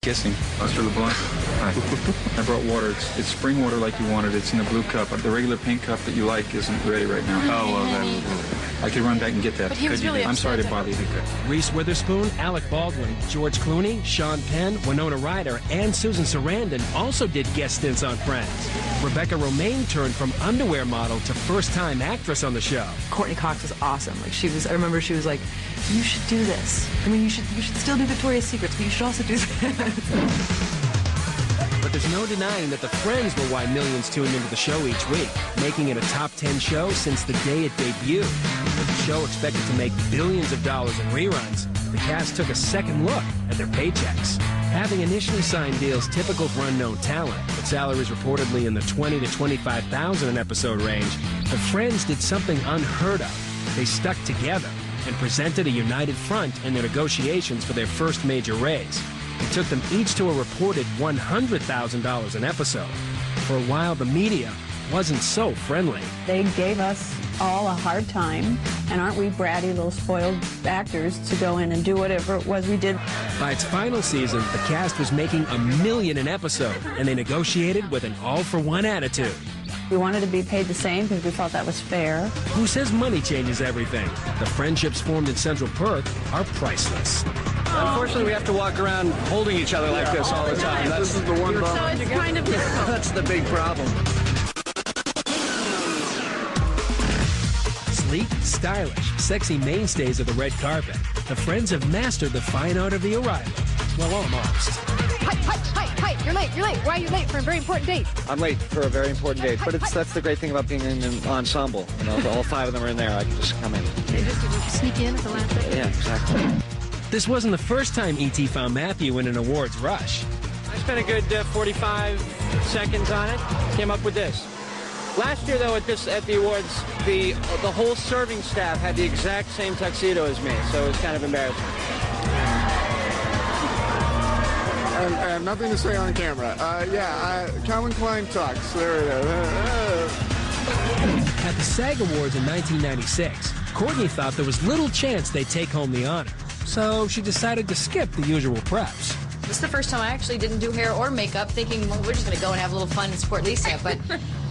Kissing. Buster LeBlanc. Hi. I brought water. It's spring water like you wanted. It's in a blue cup. The regular pink cup that you like isn't ready right now. Oh, well, then I could run back and get that. But he was really I'm sorry to bother you. Reese Witherspoon, Alec Baldwin, George Clooney, Sean Penn, Winona Ryder, and Susan Sarandon also did guest stints on Friends. Rebecca Romaine turned from underwear model to first-time actress on the show. Courtney Cox was awesome. I remember she was like, you should do this. I mean, you should still do Victoria's Secrets, but you should also do this. But there's no denying that the Friends were why millions tuned into the show each week, making it a top 10 show since the day it debuted. With the show expected to make billions of dollars in reruns, the cast took a second look at their paychecks. Having initially signed deals typical for unknown talent, with salaries reportedly in the $20,000 to $25,000 an episode range, the Friends did something unheard of. They stuck together and presented a united front in their negotiations for their first major raise. It took them each to a reported $100,000 an episode. For a while, the media wasn't so friendly. They gave us all a hard time, and aren't we bratty little spoiled actors to go in and do whatever it was we did. By its final season, the cast was making $1 million an episode, and they negotiated with an all-for-one attitude. We wanted to be paid the same because we thought that was fair. Who says money changes everything? The friendships formed in Central Perk are priceless. Unfortunately, we have to walk around holding each other like this all the time. This is the one problem. So it's kind of difficult. That's the big problem. Sleek, stylish, sexy mainstays of the red carpet, the Friends have mastered the fine art of the arrival. Well, almost. Hi, you're late. Why are you late for a very important date? I'm late for a very important date, but that's the great thing about being in an ensemble. You know, all five of them are in there. I can just come in. They just sneak in at the last second. Yeah, exactly. This wasn't the first time E.T. found Matthew in an awards rush. I spent a good 45 seconds on it. Came up with this. Last year, though, at the awards, the whole serving staff had the exact same tuxedo as me, so it was kind of embarrassing. I have nothing to say on camera. Calvin Klein tux. There it is. At the SAG Awards in 1996, Courtney thought there was little chance they'd take home the honor, so she decided to skip the usual preps. This is the first time I actually didn't do hair or makeup, thinking, well, we're just going to go and have a little fun and support Lisa. But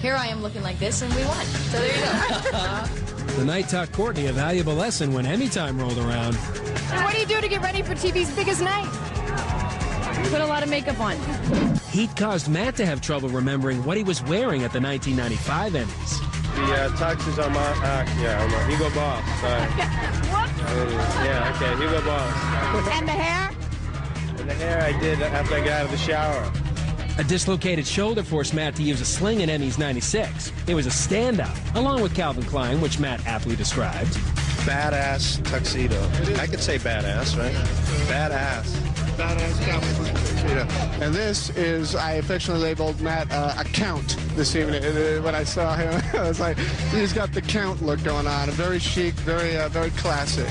here I am looking like this, and we won. So there you go. The night taught Courtney a valuable lesson when Emmy time rolled around. And what do you do to get ready for TV's biggest night? Put a lot of makeup on. Heat caused Matt to have trouble remembering what he was wearing at the 1995 Emmys. The tux is on my, Hugo Boss. Sorry. Yeah, okay, Hugo Boss. And the hair? And the hair I did after I got out of the shower. A dislocated shoulder forced Matt to use a sling in Emmys 96. It was a standout, along with Calvin Klein, which Matt aptly described. Badass tuxedo. I could say badass, right? Badass. Badass Calvin Klein tuxedo. And this is, I affectionately labeled Matt a count this evening. When I saw him, I was like, he's got the count look going on. Very chic, very classic.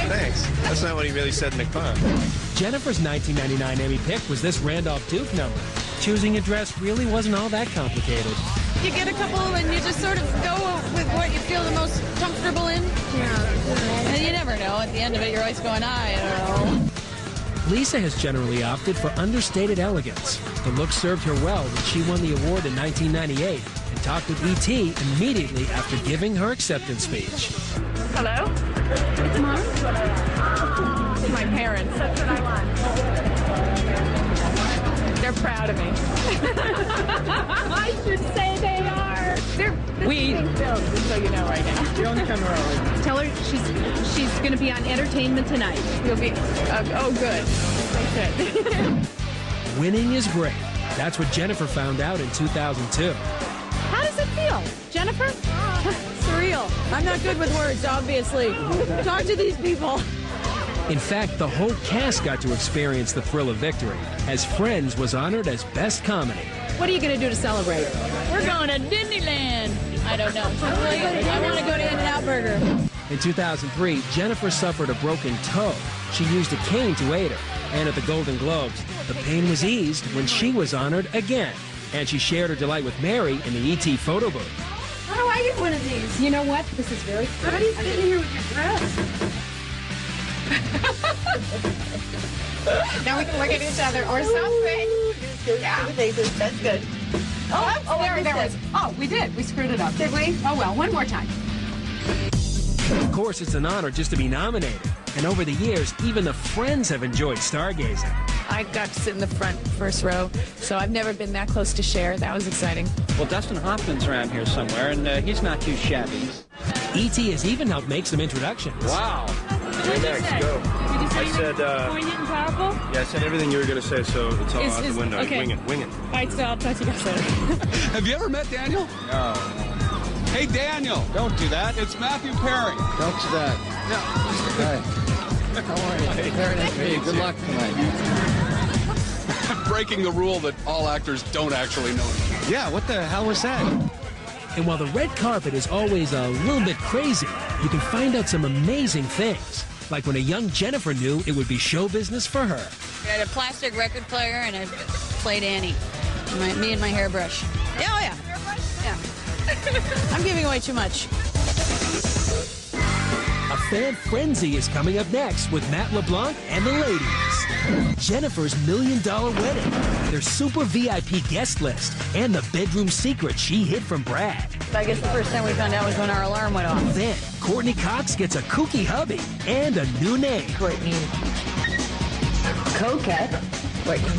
Thanks. That's not what he really said in the car. Jennifer's 1999 Emmy pick was this Randolph Duke number. Choosing a dress really wasn't all that complicated. You get a couple and you just sort of go with what you feel the most comfortable in. Yeah. And you never know. At the end of it, you're always going, I don't know. Lisa has generally opted for understated elegance. The look served her well when she won the award in 1998 and talked with E.T. immediately after giving her acceptance speech. Hello? It's Mom? It's my parents. That's what I want. They're proud of me. I should say they are. This is being filmed, just so you know right now. You're on camera. Tell her she's going to be on Entertainment Tonight. You'll be, oh, good. That's it. Winning is great. That's what Jennifer found out in 2002. How does it feel, Jennifer? Surreal. I'm not good with words, obviously. Talk to these people. In fact, the whole cast got to experience the thrill of victory, as Friends was honored as Best Comedy. What are you going to do to celebrate? We're going to Disneyland. I don't know. I want to go to In-N-Out Burger. In 2003, Jennifer suffered a broken toe. She used a cane to aid her. And at the Golden Globes, the pain was eased when she was honored again. And she shared her delight with Mary in the E.T. photo booth. How do I get one of these? You know what? This is very fun. How do you fit in here with your dress? Now we can look at each other or something. Yeah. That's good. There was. Oh, we did. We screwed it up. Did we? Oh, well, one more time. Of course, it's an honor just to be nominated. And over the years, even the Friends have enjoyed stargazing. I got to sit in the front first row, so I've never been that close to Cher. That was exciting. Well, Dustin Hoffman's around here somewhere, and he's not too shabby. E.T. has even helped make some introductions. Wow. You're next, go. Did you say I said, poignant and powerful? Yeah, I said everything you were going to say, so it's all out the window. Okay. Wing it. All right, so I'll talk to you guys later. Have you ever met Daniel? No. Hey, Daniel. Don't do that. It's Matthew Perry. Don't do that. No. Hey. How are you? Very nice to meet you. Good luck tonight. Breaking the rule that all actors don't actually know each other. Yeah, what the hell was that? And while the red carpet is always a little bit crazy, you can find out some amazing things. Like when a young Jennifer knew it would be show business for her. I had a plastic record player and I played Annie. Me and my hairbrush. Yeah, oh yeah. Yeah. I'm giving away too much. A fan frenzy is coming up next with Matt LeBlanc and the ladies. Jennifer's $1 Million Wedding, their super VIP guest list, and the bedroom secret she hid from Brad. I guess the first time we found out was when our alarm went off. Then, Courtney Cox gets a kooky hubby and a new name. Courtney Coquette. Courtney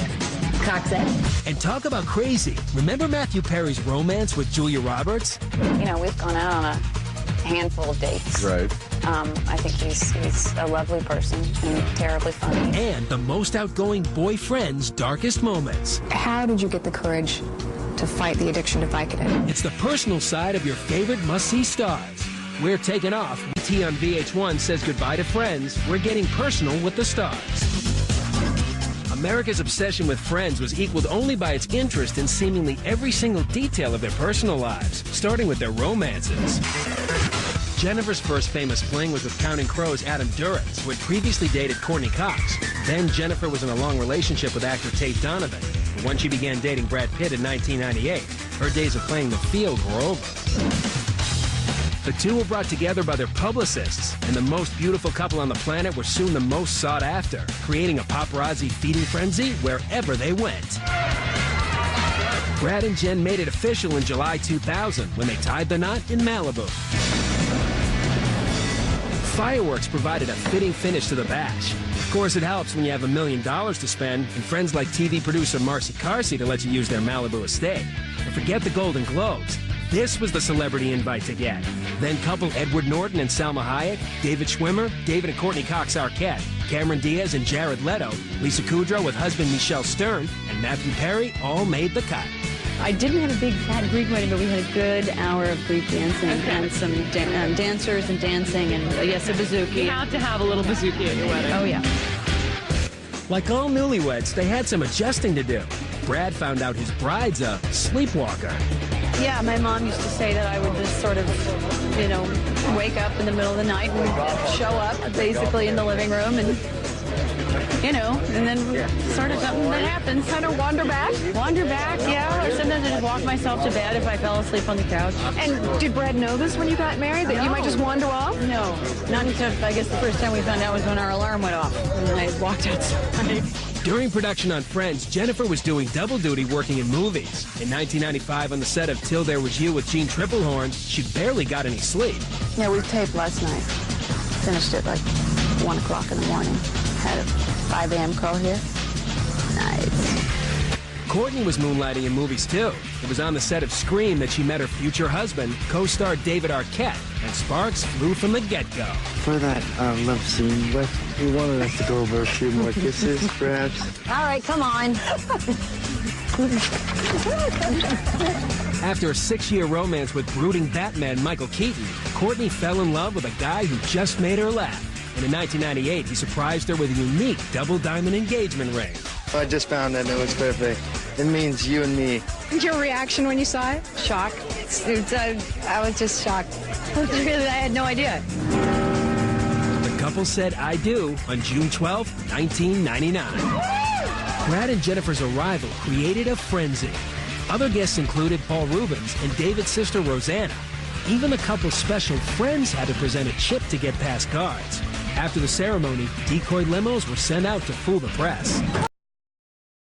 Coxette. And talk about crazy. Remember Matthew Perry's romance with Julia Roberts? You know, we've gone out on a handful of dates. Right. I think he's a lovely person and terribly funny. And the most outgoing boyfriend's darkest moments. How did you get the courage to fight the addiction to Vicodin? It's the personal side of your favorite must-see stars. We're taking off. T on VH1 says goodbye to Friends. We're getting personal with the stars. America's obsession with Friends was equaled only by its interest in seemingly every single detail of their personal lives, starting with their romances. Jennifer's first famous fling was with Counting Crows' Adam Duritz, who had previously dated Courtney Cox. Then Jennifer was in a long relationship with actor Tate Donovan. But when she began dating Brad Pitt in 1998, her days of playing the field were over. The two were brought together by their publicists, and the most beautiful couple on the planet were soon the most sought after, creating a paparazzi feeding frenzy wherever they went. Brad and Jen made it official in July 2000 when they tied the knot in Malibu. Fireworks provided a fitting finish to the bash. Of course, it helps when you have $1 million to spend and friends like TV producer Marcy Carsey to let you use their Malibu estate. And forget the Golden Globes. This was the celebrity invite to get. Then couple Edward Norton and Salma Hayek, David Schwimmer, David and Courtney Cox Arquette, Cameron Diaz and Jared Leto, Lisa Kudrow with husband Michelle Stern, and Matthew Perry all made the cut. I didn't have a big fat Greek wedding, but we had a good hour of Greek dancing and some dancers and dancing and, yes, a bouzouki. You have to have a little bouzouki at your wedding. Oh, yeah. Like all newlyweds, they had some adjusting to do. Brad found out his bride's a sleepwalker. Yeah, my mom used to say that I would just sort of, wake up in the middle of the night and show up basically in the living room and, and then sort of something that happens. Kind of wander back? Wander back, yeah. Or sometimes I just walk myself to bed if I fell asleep on the couch. And did Brad know this when you got married, that you might just wander off? No, not until, I guess the first time we found out was when our alarm went off and I walked outside. During production on Friends, Jennifer was doing double duty working in movies. In 1995, on the set of Till There Was You with Jeanne Tripplehorn, she barely got any sleep. Yeah, we taped last night. Finished at like 1 o'clock in the morning. Had a 5 a.m. call here. Nice. Courtney was moonlighting in movies too. It was on the set of Scream that she met her future husband, co-star David Arquette, and sparks flew from the get-go. For that love scene, we wanted us to go over a few more kisses, perhaps. All right, come on. After a 6-year romance with brooding Batman Michael Keaton, Courtney fell in love with a guy who just made her laugh. And in 1998, he surprised her with a unique double-diamond engagement ring. I just found that it was perfect. It means you and me. And your reaction when you saw it? Shock. I was just shocked. Really, I had no idea. The couple said I do on June 12, 1999. Brad and Jennifer's arrival created a frenzy. Other guests included Paul Rubens and David's sister Rosanna. Even the couple's special friends had to present a chip to get past guards. After the ceremony, decoy limos were sent out to fool the press.